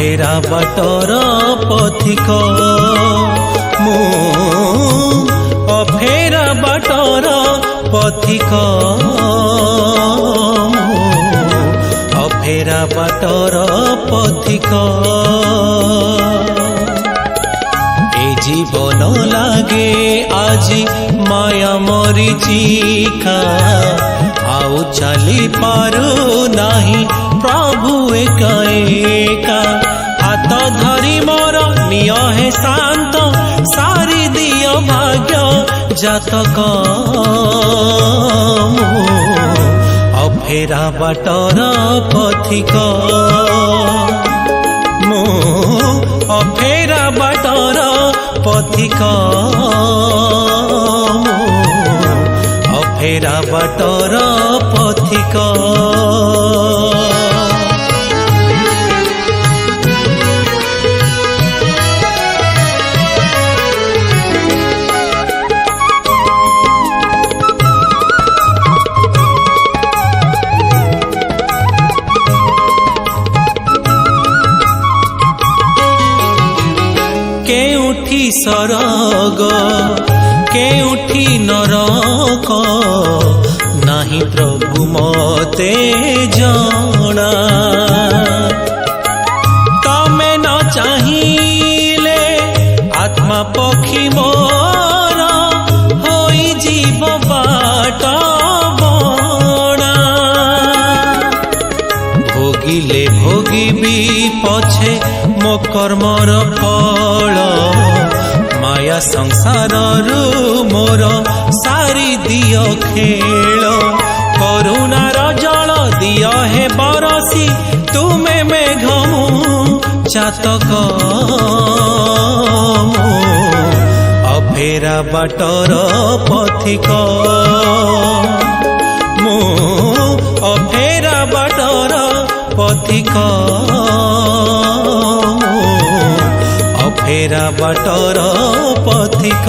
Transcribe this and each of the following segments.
ଅଫେରା ବାଟର ପଥିକ ମୁଁ ଅଫେରା ବାଟର ପଥିକ ଅଫେରା ବାଟର ପଥିକ ଏ ଜୀବନ ଲାଗେ ଆଜି ମାୟା ମରିଚିକା ଆଉ ଚାଲି ପାରୁ ନାହିଁ ପ୍ରଭୁ ଏକା ଏକା ହାତ ଧରି ମୋର ନିଅ ହେ ଶାନ୍ତ ସାରି ଦିଅ ଭାଗ୍ୟ ଜାତକ ଅଫେରା ବାଟର ପଥିକ ମୁଁ ଅଫେରା ବାଟର ପଥିକ ଅଫେରା ବାଟର ପଥିକ କେଉଁଠି ସରଗ କେଉଁଠି ନରକ ନାହିଁ ପ୍ରଭୁ ମତେ ଜଣା ତମେ ନ ଚାହିଁଲେ ଆତ୍ମା ପକ୍ଷୀ ମୋର ହୋଇଯିବ ବାଟ ବଣା ଭୋଗିଲେ ଭୋଗିବି ପଛେ ମୋ କର୍ମର ଫଳ ମାୟା ସଂସାରରୁ ମୋର ସାରି ଦିଅ ଖେଳ କରୁଣାର ଜଳ ଦିଅ ହେ ବରସି ତୁମେ ମେଘ ମୁଁ ଚାତକ ଅଫେରା ବାଟର ପଥିକ ମୁଁ ଅଫେରା ବାଟର ପଥିକ ଅଫେରା ବାଟର ପଥିକ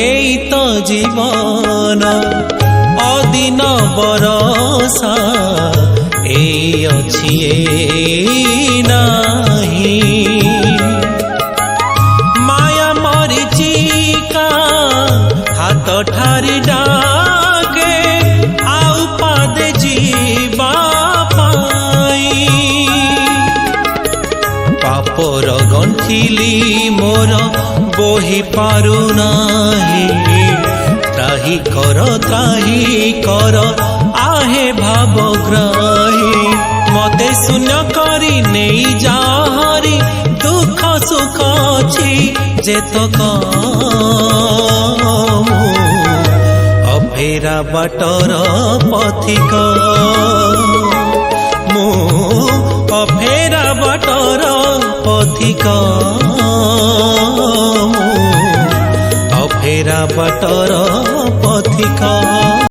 এই তো জীবন অদিন বরষা এই ଅଛି ନାହିଁ ମାୟା ମରିଚିକା ହାତ ଠାରି ଡାକେ ଆଉ ପାଦେ ଯିବା ପାଇଁ ପାପର ଗଣ୍ଠିଲି ମୋର ବୋହି ପାରୁନାହିଁ ତ୍ରାହି କର आहे भावग्राही मते शून्य करी नहीं जाहरी दुख सुख छी जेतक अफेरा बाटर पथिक मु अफेरा बाटर पथिक अफेरा बाटर पथिक।